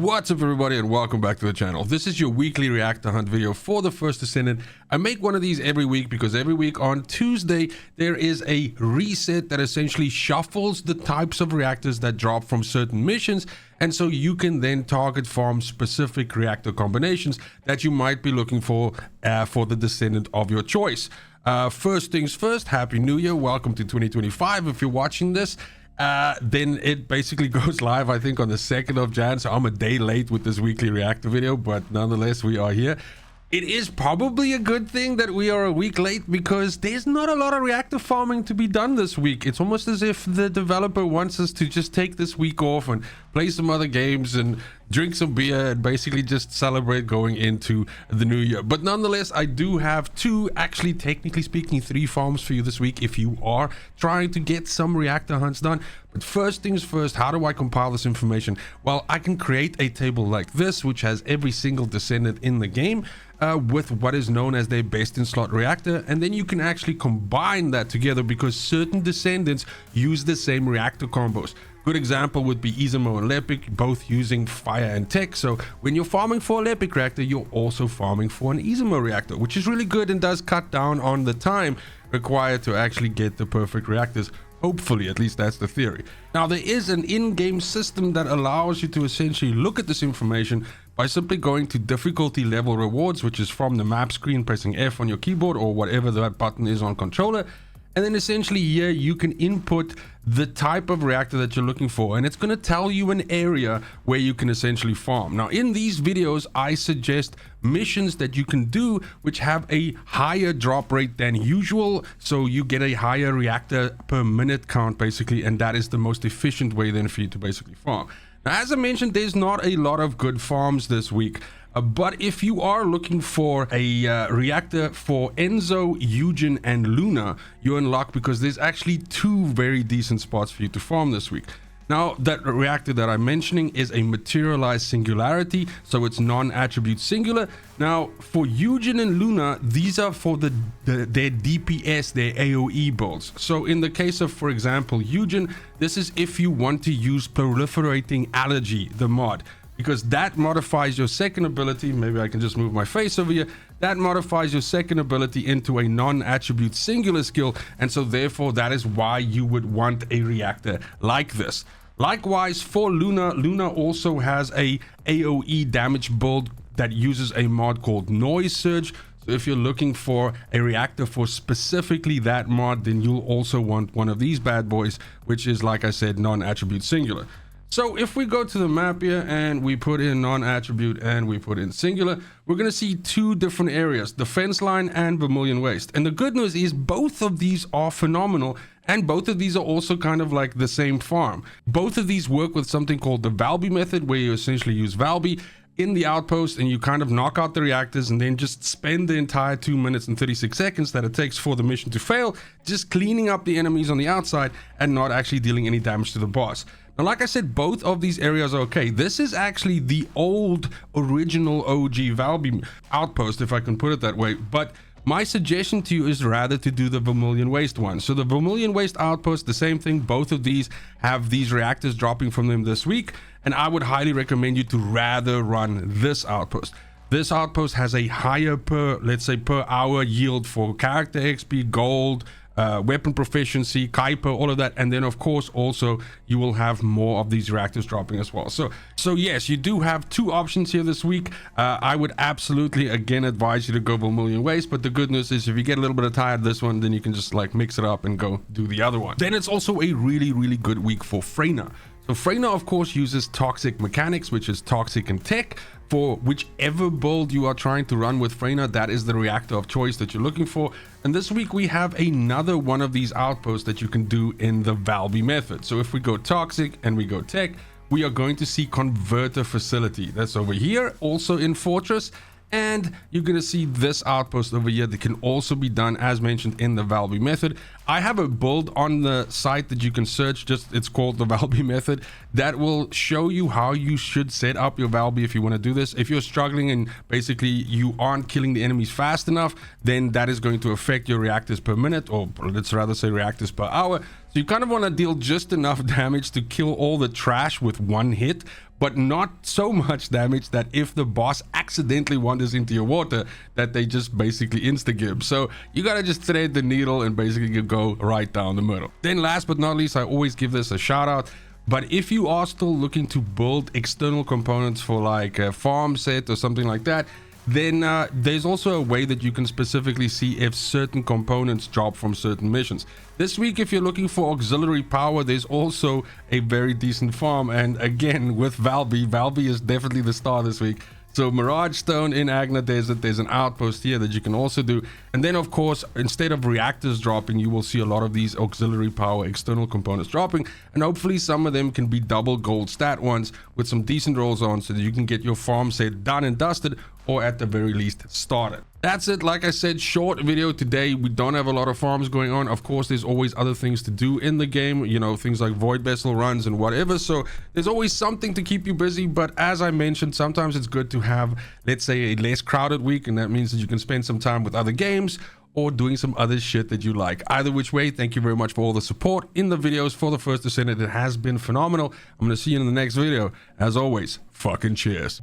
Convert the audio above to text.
What's up everybody and welcome back to the channel. This is your weekly reactor hunt video for the First Descendant. I make one of these every week because every week on Tuesday there is a reset that essentially shuffles the types of reactors that drop from certain missions, and so you can then target farm specific reactor combinations that you might be looking for the Descendant of your choice. First things first, Happy New Year, welcome to 2025 if you're watching this. Then it basically goes live I think on the 2nd of Jan, so I'm a day late with this weekly reactor video, but nonetheless we are here. It is probably a good thing that we are a week late because there's not a lot of reactor farming to be done this week. It's almost as if the developer wants us to just take this week off and play some other games and drink some beer and basically just celebrate going into the new year. But nonetheless, I do have two, actually technically speaking 3 farms for you this week if you are trying to get some reactor hunts done. But first things first, how do I compile this information? Well, I can create a table like this which has every single descendant in the game with what is known as their best in slot reactor, and then you can actually combine that together because certain descendants use the same reactor combos. Good example would be Enzo and Lepic, both using fire and tech. So when you're farming for a Lepic reactor, you're also farming for an Enzo reactor, which is really good and does cut down on the time required to actually get the perfect reactors. Hopefully, at least that's the theory. Now, there is an in-game system that allows you to essentially look at this information by simply going to difficulty level rewards, which is from the map screen, pressing F on your keyboard or whatever that button is on controller. And then essentially here you can input the type of reactor that you're looking for, and it's going to tell you an area where you can essentially farm. Now in these videos I suggest missions that you can do which have a higher drop rate than usual, so you get a higher reactor per minute count basically, and that is the most efficient way then for you to basically farm. Now, as I mentioned, there's not a lot of good farms this week. But if you are looking for a reactor for Enzo, Yujin, and Luna, you're in luck because there's actually 2 very decent spots for you to farm this week. Now, that reactor that I'm mentioning is a materialized singularity, so it's non-attribute singular. Now, for Yujin and Luna, these are for their DPS, their AoE builds. So in the case of, for example, Yujin, this is if you want to use proliferating allergy, the mod, because that modifies your second ability. Maybe I can just move my face over here. That modifies your second ability into a non-attribute singular skill, and so therefore that is why you would want a reactor like this. Likewise for Luna, Luna also has a AoE damage build that uses a mod called Noise Surge. So if you're looking for a reactor for specifically that mod, then you'll also want one of these bad boys, which is, like I said, non-attribute singular. So if we go to the map here and we put in non-attribute and we put in singular, we're going to see 2 different areas, the fence line and Vermilion Waste. And the good news is both of these are phenomenal, and both of these are also kind of like the same farm. Both of these work with something called the Valby method, where you essentially use Valby in the outpost and you kind of knock out the reactors and then just spend the entire 2 minutes and 36 seconds that it takes for the mission to fail just cleaning up the enemies on the outside and not actually dealing any damage to the boss. Now, like I said, both of these areas are okay. This is actually the old original OG Valby outpost, if I can put it that way, but my suggestion to you is rather to do the Vermilion Waste one. So the Vermilion Waste outpost, the same thing. Both of these have these reactors dropping from them this week, and I would highly recommend you to rather run this outpost. This outpost has a higher let's say per hour yield for character XP, gold, weapon proficiency, Kuiper, all of that, and then of course also you will have more of these reactors dropping as well. So yes, you do have 2 options here this week. I would absolutely again advise you to go Vermilion Waste, but the good news is if you get a little bit tired of this one, then you can just like mix it up and go do the other one. Then it's also a really good week for Freyna. So Freyna of course uses toxic mechanics, which is toxic and tech. For whichever build you are trying to run with Freyna, that is the reactor of choice that you're looking for. And this week we have another one of these outposts that you can do in the Valby method. So if we go toxic and we go tech, we are going to see converter facility. That's over here, also in Fortress. And you're going to see this outpost over here that can also be done as mentioned in the Valby method. I have a build on the site that you can search, it's called the Valby method, that will show you how you should set up your Valby if you want to do this. If you're struggling and basically you aren't killing the enemies fast enough, then that is going to affect your reactors per minute, or let's rather say reactors per hour. So you kind of want to deal just enough damage to kill all the trash with one hit, but not so much damage that if the boss accidentally wanders into your water, that they just basically insta-gib. So you gotta just thread the needle and basically go right down the middle. Then last but not least, I always give this a shout out. But if you are still looking to build external components for like a farm set or something like that, then there's also a way that you can specifically see if certain components drop from certain missions. This week, if you're looking for auxiliary power, there's also a very decent farm. And again, with Valby is definitely the star this week. So Mirage Stone in Agna Desert, there's an outpost here that you can also do. And then of course, instead of reactors dropping, you will see a lot of these auxiliary power external components dropping. And hopefully some of them can be double gold stat ones with some decent rolls on so that you can get your farm set done and dusted, or at the very least started. That's it. Like I said, short video today. We don't have a lot of farms going on. Of course, there's always other things to do in the game, you know, things like void vessel runs and whatever. So there's always something to keep you busy. But as I mentioned, sometimes it's good to have, let's say, a less crowded week, and that means that you can spend some time with other games or doing some other shit that you like. Either which way, thank you very much for all the support in the videos for the First Descendant. It has been phenomenal. I'm gonna see you in the next video. As always, fucking cheers.